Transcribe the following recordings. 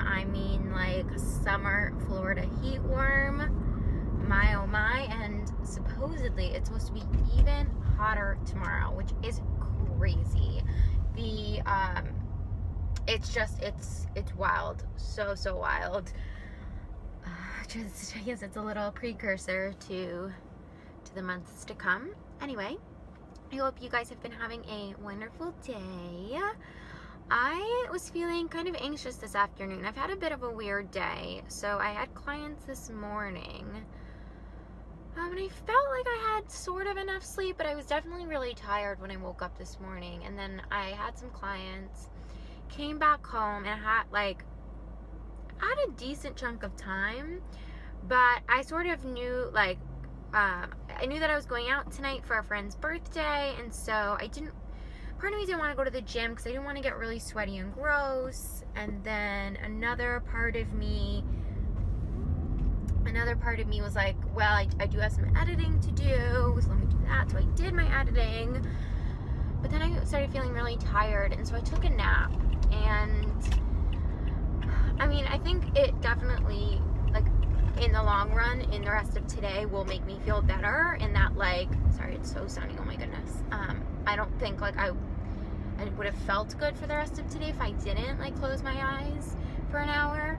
I mean like summer Florida heat worm. My oh my. And supposedly it's supposed to be even hotter tomorrow, which is crazy. It's wild. So wild. I guess it's a little precursor to the months to come. Anyway, I hope you guys have been having a wonderful day. I was feeling kind of anxious this afternoon. I've had a bit of a weird day. So I had clients this morning. And I felt like I had sort of enough sleep, but I was definitely really tired when I woke up this morning. And then I had some clients, came back home, and I had a decent chunk of time, but I sort of knew, like, I knew that I was going out tonight for a friend's birthday, and so part of me didn't want to go to the gym because I didn't want to get really sweaty and gross, and then another part of me was like, well, I do have some editing to do, so let me do that. So I did my editing, but then I started feeling really tired, and so I took a nap. And I mean, I think it definitely, like, in the long run, in the rest of today, will make me feel better. In that, like, sorry, it's so sunny, oh my goodness. I don't think, like, I would have felt good for the rest of today if I didn't, like, close my eyes for an hour.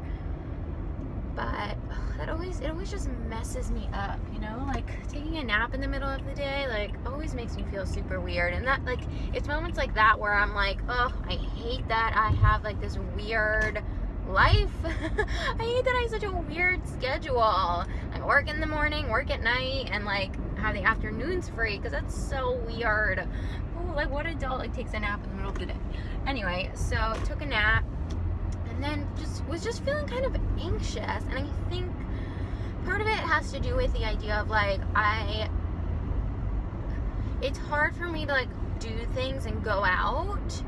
But it always just messes me up, you know? Like, taking a nap in the middle of the day, like, always makes me feel super weird. And that, like, it's moments like that where I'm like, oh, I hate that I have, like, this weird life. I hate that I have such a weird schedule. I work in the morning, work at night, and, like, have the afternoons free, because that's so weird. Oh, like, what adult, like, takes a nap in the middle of the day? Anyway, so I took a nap. And then was just feeling kind of anxious, and I think part of it has to do with the idea of, like, it's hard for me to, like, do things and go out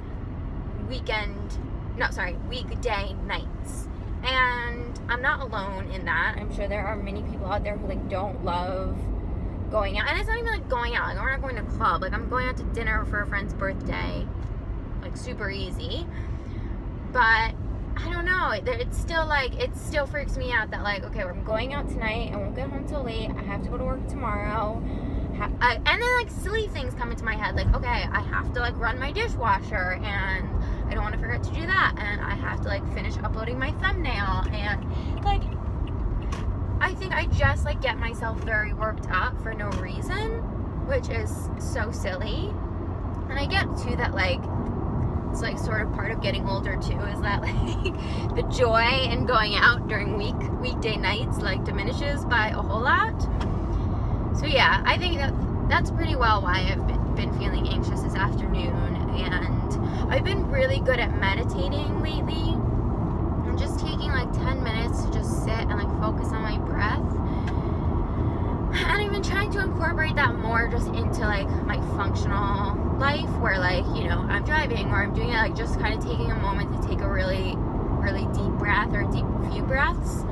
weekday nights, and I'm not alone in that. I'm sure there are many people out there who, like, don't love going out, and it's not even like going out, like, we're not going to a club, like, I'm going out to dinner for a friend's birthday, like, super easy. But I don't know, it's still, like, it still freaks me out that, like, okay, I'm going out tonight, I won't get home till late, I have to go to work tomorrow, and then, like, silly things come into my head, like, okay, I have to, like, run my dishwasher, and I don't want to forget to do that, and I have to, like, finish uploading my thumbnail, and, like, I think I just, like, get myself very worked up for no reason, which is so silly. And I get, too, that, like, it's, like, sort of part of getting older, too, is that, like, the joy in going out during weekday nights, like, diminishes by a whole lot. So, yeah, I think that's pretty well why I've been feeling anxious this afternoon. And I've been really good at meditating lately, and just taking, like, 10 minutes to just sit and, like, focus on my breath. And I've been trying to incorporate that more just into, like, my functional life, where, like, you know, I'm driving or I'm doing it, like, just kind of taking a moment to take a really, really deep breath, or a deep few breaths.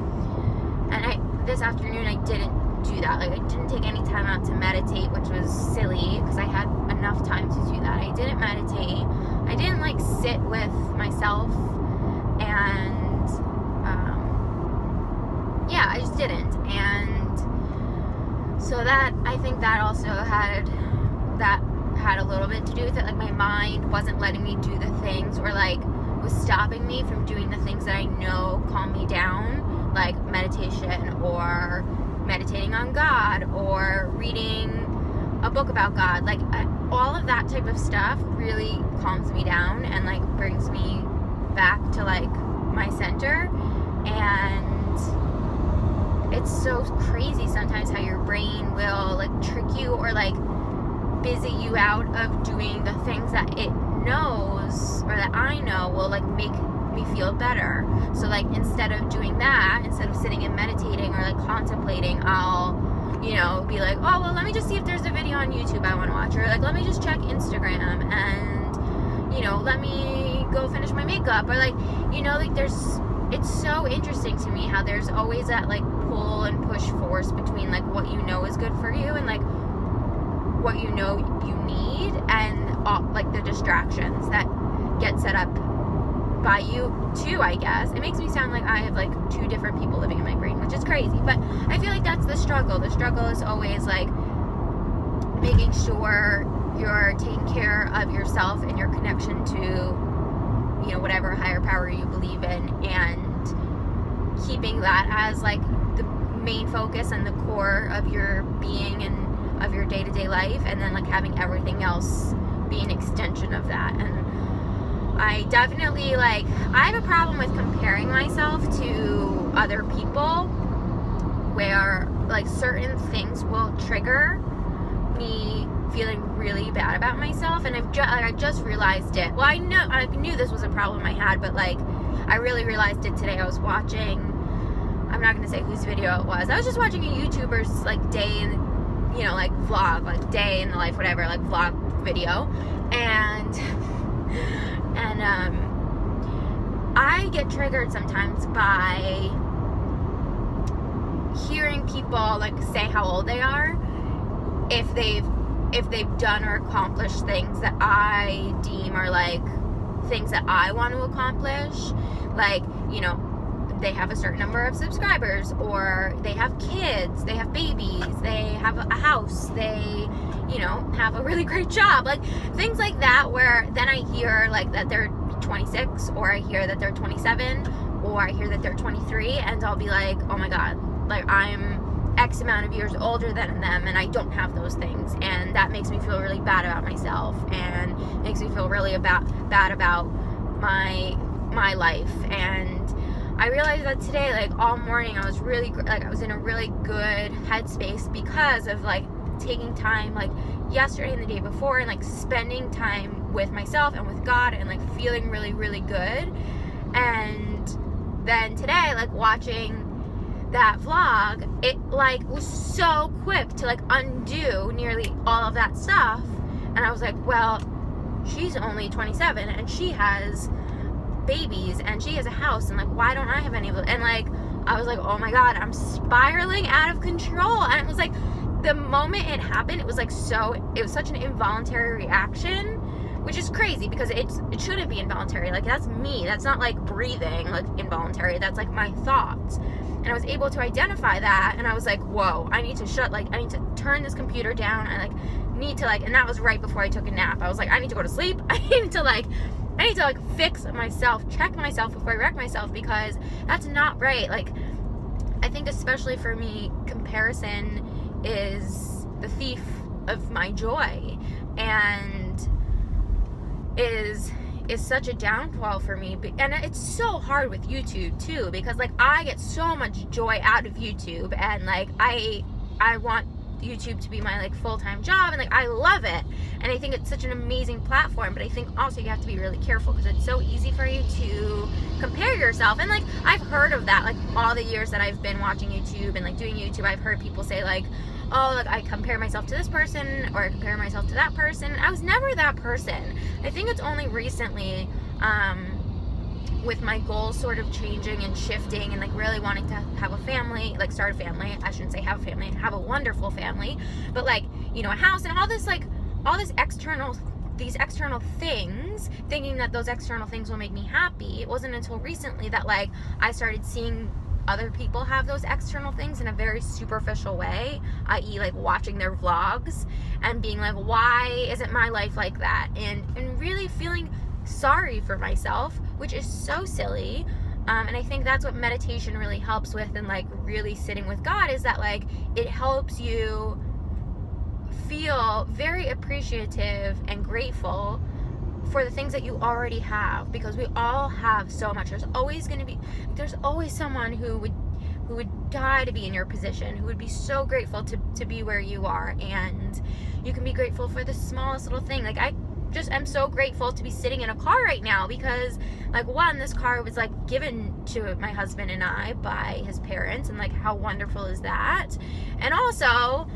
And this afternoon I didn't do that. Like, I didn't take any time out to meditate, which was silly because I had enough time to do that. I didn't meditate. I didn't, like, sit with myself, and yeah, I just didn't. And so that, I think that also had a little bit to do with it. Like, my mind wasn't letting me do the things, or, like, was stopping me from doing the things that I know calm me down, like meditation, or meditating on God, or reading a book about God. Like, all of that type of stuff really calms me down and, like, brings me back to, like, my center. And it's so crazy sometimes how your brain will, like, trick you, or, like, busy you out of doing the things that it knows, or that I know will, like, make me feel better. So, like, instead of doing that, instead of sitting and meditating or, like, contemplating, I'll, you know, be like, oh, well, let me just see if there's a video on YouTube I want to watch, or, like, let me just check Instagram, and, you know, let me go finish my makeup, or, like, you know, like, it's so interesting to me how there's always that, like, pull and push force between, like, what you know is good for you, and, like, what you know you need, and all, like, the distractions that get set up by you too, I guess. It makes me sound like I have like two different people living in my brain, which is crazy, but I feel like that's the struggle. The struggle is always like making sure you're taking care of yourself and your connection to, you know, whatever higher power you believe in, and keeping that as like the main focus and the core of your being and of your day-to-day life, and then like having everything else be an extension of that. And I definitely like, I have a problem with comparing myself to other people, where like certain things will trigger me feeling really bad about myself. And I just realized it. Well, I knew this was a problem I had, but like I really realized it today. I was watching, I'm not gonna say whose video it was. I was just watching a YouTuber's like day in, you know, like vlog, like day in the life, whatever, like vlog video, and I get triggered sometimes by hearing people like say how old they are, if they've done or accomplished things that I deem are like things that I want to accomplish, like, you know, they have a certain number of subscribers, or they have kids, they have babies, they have a house, they, you know, have a really great job, like things like that, where then I hear like that they're 26, or I hear that they're 27, or I hear that they're 23, and I'll be like, oh my god, like I'm X amount of years older than them, and I don't have those things, and that makes me feel really bad about myself, and makes me feel really bad about my life. And I realized that today, like all morning, I was really like, I was in a really good headspace because of like taking time, like yesterday and the day before, and like spending time with myself and with God, and like feeling really, really good. And then today, like watching that vlog, it like was so quick to like undo nearly all of that stuff. And I was like, well, she's only 27 and she has babies and she has a house, and like why don't I have any of those? And like I was like, oh my god, I'm spiraling out of control. And it was like, the moment it happened, it was like it was such an involuntary reaction, which is crazy because it shouldn't be involuntary. Like that's me, that's not like breathing like involuntary, that's like my thoughts. And I was able to identify that, and I was like, whoa, I need to turn this computer down. I need to and that was right before I took a nap. I was like, I need to go to sleep. I need to fix myself, check myself before I wreck myself, because that's not right. Like, I think especially for me, comparison is the thief of my joy, and is such a downfall for me. And it's so hard with YouTube too, because like I get so much joy out of YouTube, and like I want YouTube to be my like full-time job, and like I love it, and I think it's such an amazing platform. But I think also you have to be really careful, because it's so easy for you to compare yourself. And like I've heard of that, like all the years that I've been watching YouTube and like doing YouTube, I've heard people say like, oh, like I compare myself to this person, or I compare myself to that person. I was never that person. I think it's only recently, with my goals sort of changing and shifting, and like really wanting to have a family, like start a family. I shouldn't say have a family, have a wonderful family, but like, you know, a house and all this these external things, thinking that those external things will make me happy. It wasn't until recently that like I started seeing other people have those external things in a very superficial way, i.e. like watching their vlogs and being like, why isn't my life like that? And really feeling sorry for myself, which is so silly. And I think that's what meditation really helps with, and like really sitting with God, is that like it helps you feel very appreciative and grateful for the things that you already have, because we all have so much. There's always someone who would die to be in your position, who would be so grateful to be where you are. And you can be grateful for the smallest little thing. Like I just am so grateful to be sitting in a car right now, because like, one, this car was like given to my husband and I by his parents, and like how wonderful is that? And also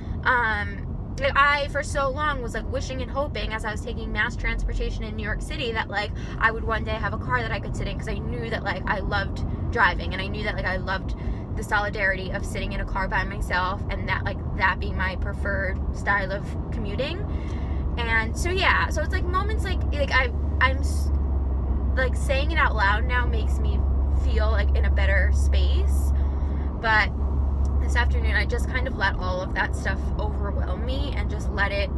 I for so long was like wishing and hoping, as I was taking mass transportation in New York City, that like I would one day have a car that I could sit in, because I knew that like I loved driving, and I knew that like I loved the solidarity of sitting in a car by myself, and that being my preferred style of commuting. And so yeah, so it's like moments like I'm like saying it out loud now makes me feel like in a better space. But this afternoon I just kind of let all of that stuff overwhelm me and just let it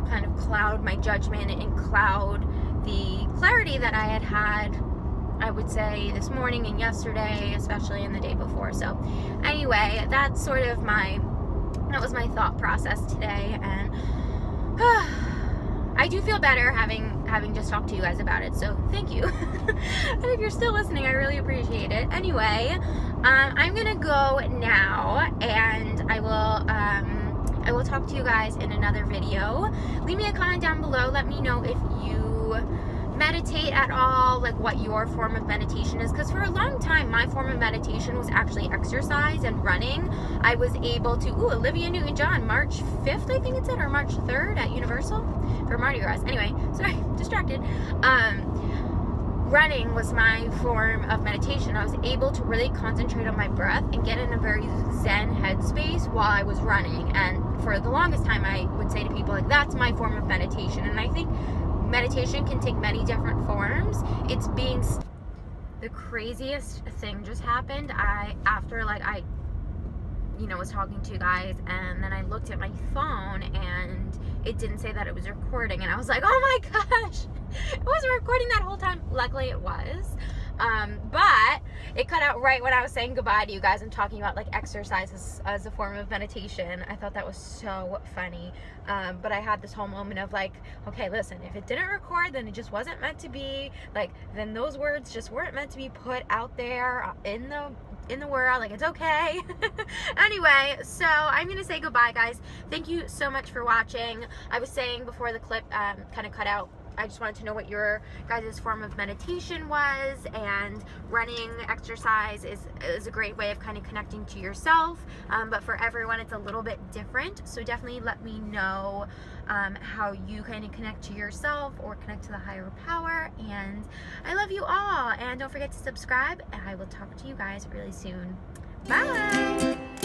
kind of cloud my judgment and cloud the clarity that I had, I would say, this morning and yesterday, especially in the day before. So anyway, that's sort of that was my thought process today, and I do feel better having just talked to you guys about it, so thank you. And if you're still listening, I really appreciate it. Anyway, I'm gonna go now, and I will talk to you guys in another video. Leave me a comment down below. Let me know if you meditate at all, like what your form of meditation is, because for a long time my form of meditation was actually exercise and running. I was able to Olivia Newton-John, March 5th I think it said, or March 3rd at Universal for Mardi Gras. Anyway, sorry, distracted. Running was my form of meditation. I was able to really concentrate on my breath and get in a very zen headspace while I was running. And for the longest time I would say to people, like, that's my form of meditation. And I think meditation can take many different forms. It's being the craziest thing just happened. After I was talking to you guys, and then I looked at my phone and it didn't say that it was recording, and I was like, oh my gosh, it wasn't recording that whole time. Luckily it was, but it cut out right when I was saying goodbye to you guys and talking about like exercise as a form of meditation. I thought that was so funny. But I had this whole moment of like, okay, listen, if it didn't record, then it just wasn't meant to be, like, then those words just weren't meant to be put out there in the world. Like, it's okay. Anyway, so I'm gonna say goodbye, guys. Thank you so much for watching. I was saying before the clip kind of cut out, I just wanted to know what your guys' form of meditation was, and running, exercise is a great way of kind of connecting to yourself, but for everyone it's a little bit different. So definitely let me know how you kind of connect to yourself or connect to the higher power. And I love you all, and don't forget to subscribe, and I will talk to you guys really soon. Bye!